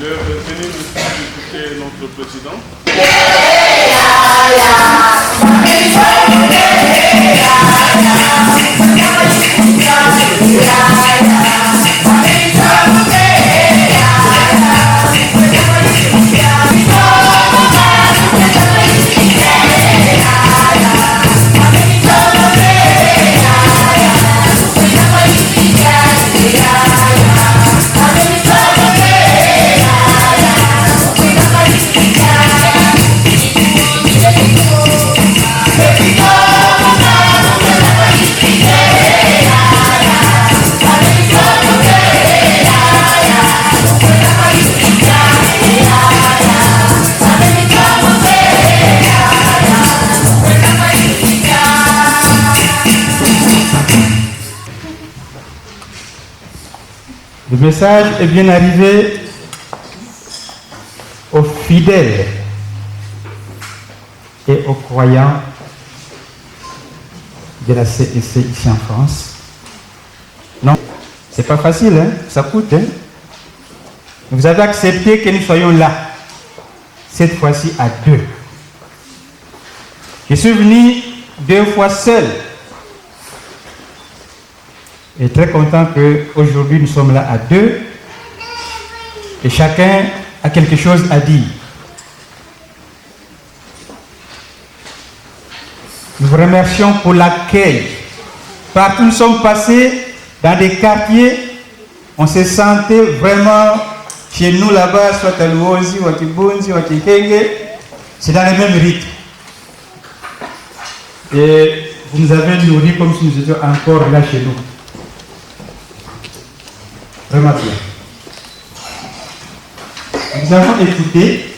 L'heure est venue d'écouter notre président. Le message est bien arrivé aux fidèles et aux croyants de la CEC ici en France. Non, c'est pas facile, hein? Ça coûte. Hein? Vous avez accepté que nous soyons là, cette fois-ci à deux. Je suis venu 2 fois seul. Et très content qu'aujourd'hui nous sommes là à 2 et chacun a quelque chose à dire. Nous vous remercions pour l'accueil. Partout où nous sommes passés, dans des quartiers, on se sentait vraiment chez nous là-bas, soit à Luozi, ou à Kibunzi, ou à Kikenge, c'est dans le même rythme. Et vous nous avez nourris comme si nous étions encore là chez nous. Vraiment bien. Nous avons écouté.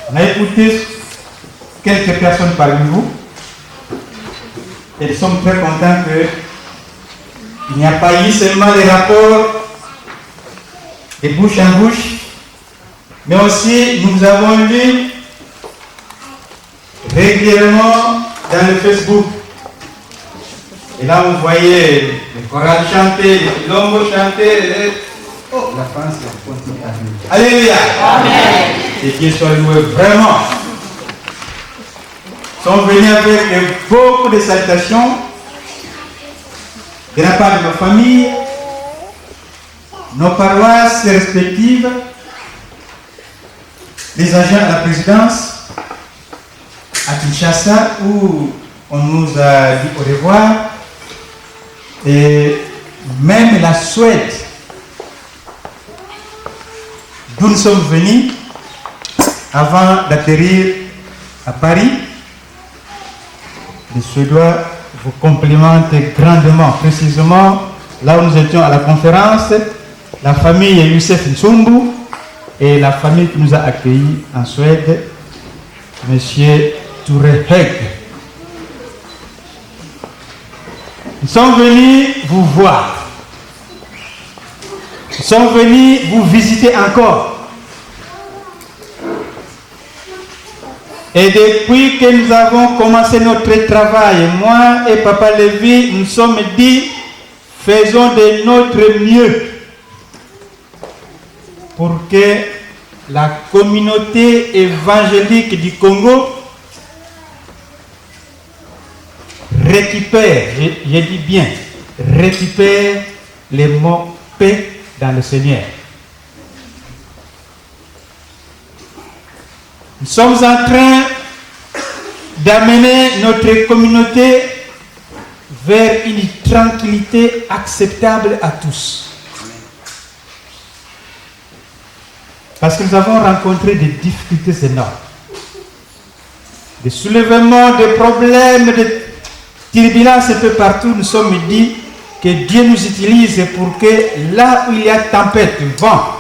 On a écouté quelques personnes parmi vous. Et nous sommes très contents qu'il n'y a pas eu seulement des rapports de bouche en bouche, mais aussi nous avons lu régulièrement dans le Facebook. Et là, vous voyez les chorales chanter, les quilombos chanter. Oh, la France continue à vivre. Alléluia. Amen. Et Dieu soit loué vraiment. Ils sont venus avec beaucoup de salutations de la part de nos familles, nos paroisses respectives, les agents à la présidence, à Kinshasa, où on nous a dit au revoir. Et même la Suède, d'où nous sommes venus avant d'atterrir à Paris, les Suédois vous complimentent grandement. Précisément, là où nous étions à la conférence, la famille Youssef Nsumbu et la famille qui nous a accueillis en Suède, M. Touré Heg. Nous sommes venus vous voir. Nous sommes venus vous visiter encore. Et depuis que nous avons commencé notre travail, moi et Papa Lévy, nous sommes dit, faisons de notre mieux pour que la communauté évangélique du Congo récupère, je dis bien, récupère les mots paix dans le Seigneur. Nous sommes en train d'amener notre communauté vers une tranquillité acceptable à tous. Parce que nous avons rencontré des difficultés énormes. Des soulèvements, des problèmes, des turbulences un peu partout. Nous sommes dit que Dieu nous utilise pour que là où il y a tempête, vent,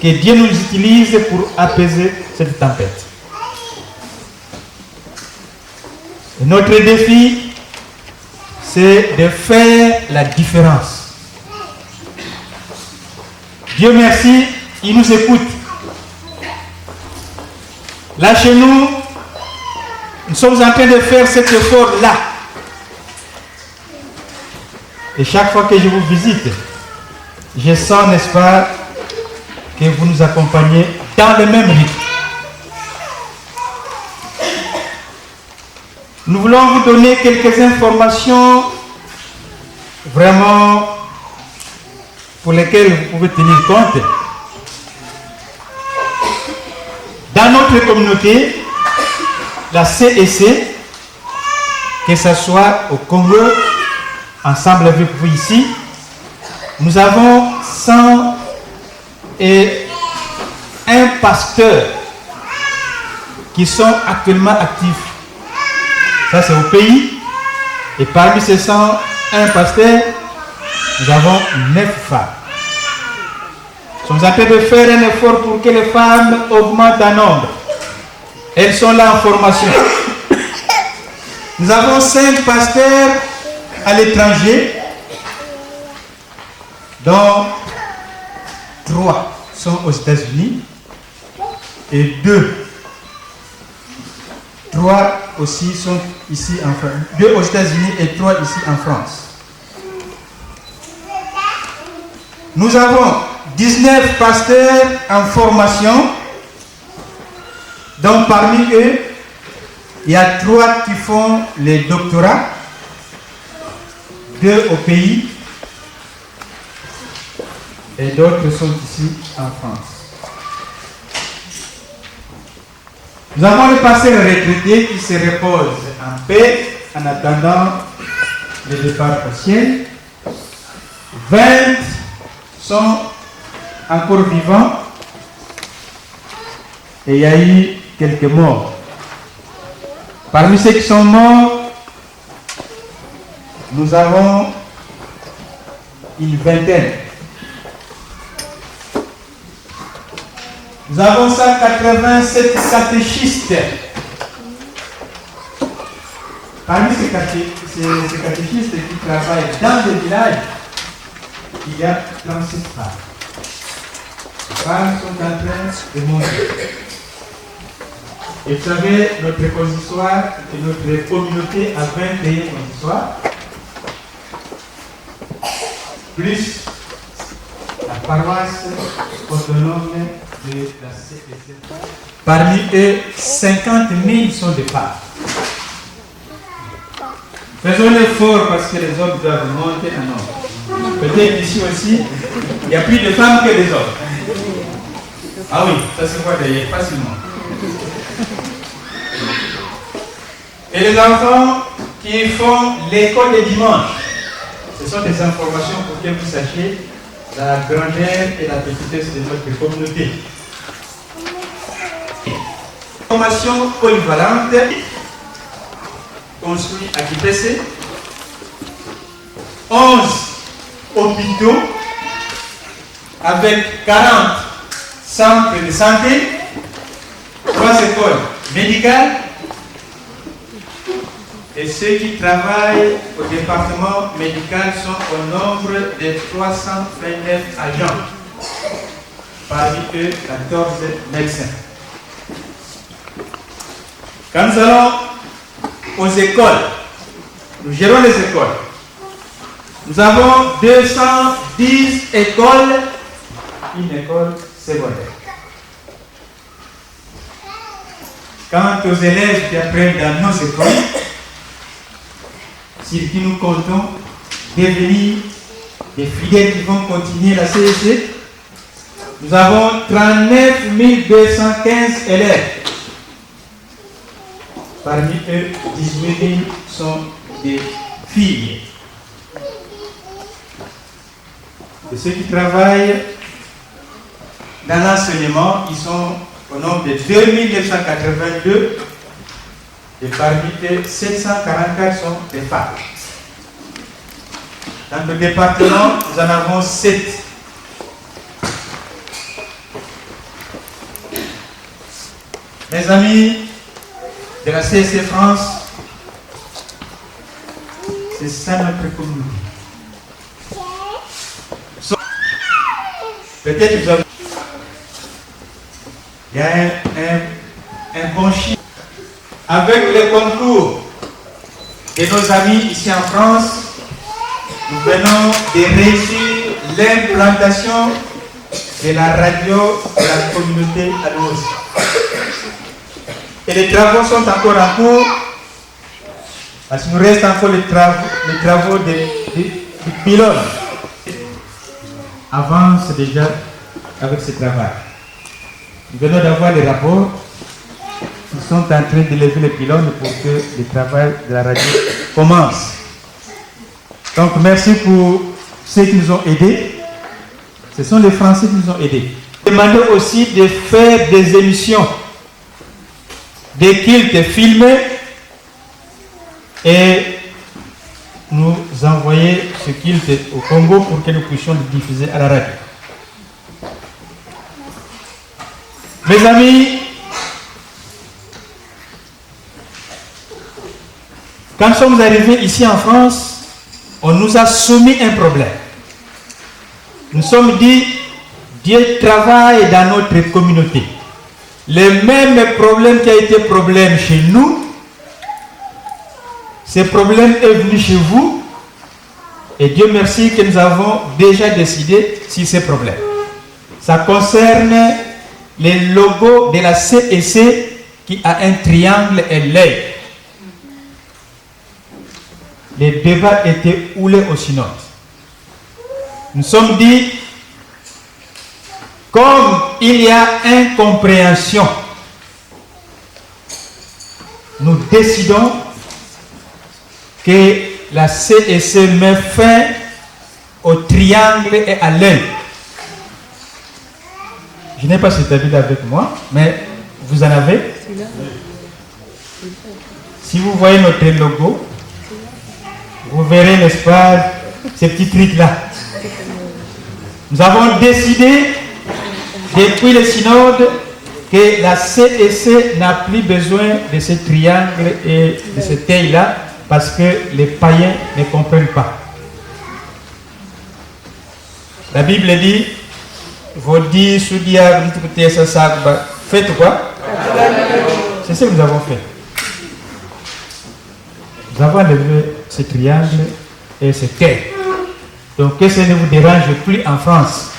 que Dieu nous utilise pour apaiser cette tempête. Et notre défi, c'est de faire la différence. Dieu merci, il nous écoute. Là chez nous, nous sommes en train de faire cet effort-là. Et chaque fois que je vous visite, je sens, n'est-ce pas, que vous nous accompagnez dans le même rythme. Nous voulons vous donner quelques informations vraiment pour lesquelles vous pouvez tenir compte. Dans notre communauté, la CEC, que ce soit au Congo, ensemble avec vous ici, nous avons 101 pasteurs qui sont actuellement actifs. Ça, c'est au pays. Et parmi ces 101 pasteurs, nous avons 9 femmes. Nous sommes en train de faire un effort pour que les femmes augmentent en nombre. Elles sont là en formation. Nous avons 5 pasteurs à l'étranger, dont 3 sont aux États-Unis et 3 aussi sont ici en France. 2 aux États-Unis et 3 ici en France. Nous avons 19 pasteurs en formation, dont parmi eux, il y a 3 qui font les doctorats, 2 au pays, et d'autres sont ici en France. Nous avons le pasteur retraité qui se repose en paix en attendant le départ au ciel. 20 sont encore vivants et il y a eu quelques morts. Parmi ceux qui sont morts, nous avons une vingtaine. Nous avons 187 catéchistes. Parmi ces catéchistes qui travaillent dans le village, il y a 37 femmes. Les femmes sont en train de monter. Et vous savez, notre consistoire et notre communauté a 21 consistoires, plus la paroisse autonome de la CEC. Parmi eux, 50 000 sont des femmes. Faisons l'effort parce que les hommes doivent monter en nombre. Peut-être ici aussi, il y a plus de femmes que des hommes. Ah oui, ça se voit d'ailleurs facilement. Et les enfants qui font l'école le dimanche, ce sont des informations pour que vous sachiez la grandeur et la petitesse de notre communauté. Formation polyvalente construite à Kipese, 11 hôpitaux avec 40 centres de santé, 3 écoles médicales, et ceux qui travaillent au département médical sont au nombre de 329 agents, parmi eux 14 médecins. Quand nous allons aux écoles, nous gérons les écoles. Nous avons 210 écoles, une école secondaire. Quant aux élèves qui apprennent dans nos écoles, sur qui nous comptons devenir des fidèles qui vont continuer la CEC, nous avons 39 215 élèves. Parmi eux, 18 000 sont des filles. Et ceux qui travaillent dans l'enseignement, ils sont au nombre de 2982. Et parmi eux, 744 sont des femmes. Dans le département, nous en avons 7. Mes amis de la CEC France, c'est ça notre communauté. Peut-être que vous avez... Il y a un bon chiffre. Avec le concours de nos amis ici en France, nous venons de réussir l'implantation de la radio de la communauté à Louis. Et les travaux sont encore en cours, parce qu'il nous reste encore les travaux des pylônes. Avance déjà avec ce travail. Nous venons d'avoir les rapports. Ils sont en train d'élever les pylônes pour que le travail de la radio commence. Donc merci pour ceux qui nous ont aidés. Ce sont les Français qui nous ont aidés. Demandez aussi de faire des émissions, des cultes filmés et nous envoyer ce culte au Congo pour que nous puissions le diffuser à la radio. Mes amis, quand nous sommes arrivés ici en France, on nous a soumis un problème. Nous sommes dit, Dieu travaille dans notre communauté. Le même problème qui a été problème chez nous, ce problème est venu chez vous. Et Dieu merci que nous avons déjà décidé sur ces problèmes. Ça concerne les logos de la CEC qui a un triangle et l'œil. Les débats étaient houlés au synode. Nous sommes dit, comme il y a incompréhension, nous décidons que la CEC met fin au triangle et à l'œil. Je n'ai pas cet avis avec moi, mais vous en avez. Si vous voyez notre logo, vous verrez, n'est-ce pas, ces petits trucs-là. Nous avons décidé, depuis le synode, que la CEC n'a plus besoin de ce triangle et de ce taille-là, parce que les païens ne comprennent pas. La Bible dit, faites quoi? C'est ce que nous avons fait. Nous avons levé ce triangle et ce taille. Donc que ça ne vous dérange plus en France.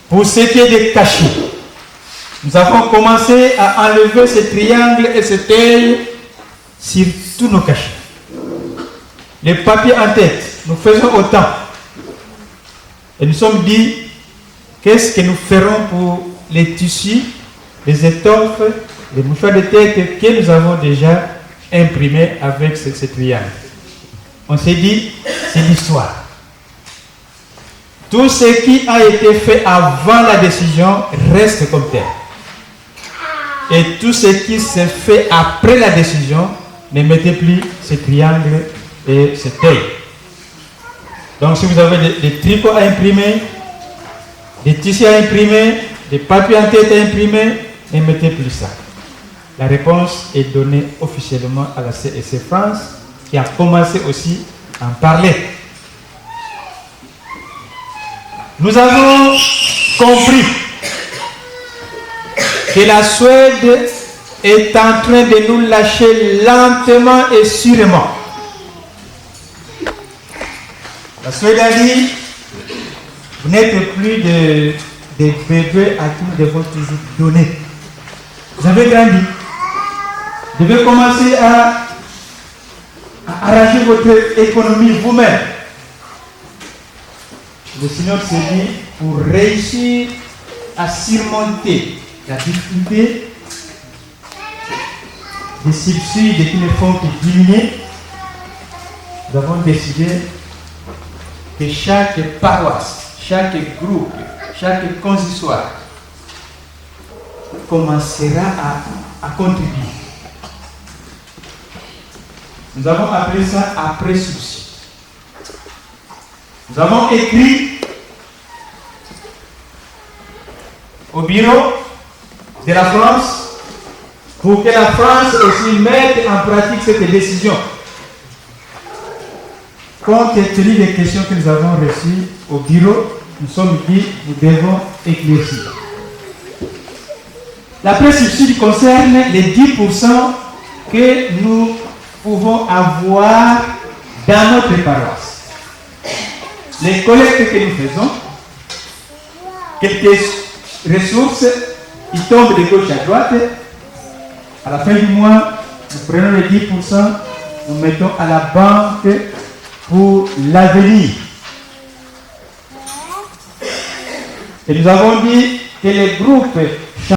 Pour ce qui est des cachets, nous avons commencé à enlever ce triangle et ce taille sur tous nos cachets. Les papiers en tête, nous faisons autant. Et nous sommes dit, qu'est-ce que nous ferons pour les tissus, les étoffes, les mouchoirs de tête que nous avons déjà imprimés avec ce triangle. On s'est dit, c'est l'histoire. Tout ce qui a été fait avant la décision reste comme tel. Et tout ce qui s'est fait après la décision, ne mettez plus ce triangle et ce taille. Donc si vous avez des tricots à imprimer, des tissus à imprimer, des papiers en tête à imprimer, ne mettez plus ça. La réponse est donnée officiellement à la CEC France, qui a commencé aussi à en parler. Nous avons compris que la Suède est en train de nous lâcher lentement et sûrement. La Suède a dit, vous n'êtes plus des bébés à qui nous devons toujours donner. Vous avez grandi. Vous devez commencer à arranger votre économie vous-même. Le Seigneur s'est dit, pour réussir à surmonter la difficulté des subsides qui ne font que diminuer, nous avons décidé que chaque paroisse, chaque groupe, chaque consistoire commencera à contribuer. Nous avons appelé ça après subside. Nous avons écrit au bureau de la France pour que la France aussi mette en pratique cette décision. Compte tenu des questions que nous avons reçues au bureau, nous sommes dit, nous devons éclaircir. La pré-subside concerne les 10% que nous pouvons avoir dans notre paroisse. les collectes que nous faisons, quelques ressources qui tombent de gauche à droite, à la fin du mois, nous prenons les 10%, nous mettons à la banque pour l'avenir. Et nous avons dit que les groupes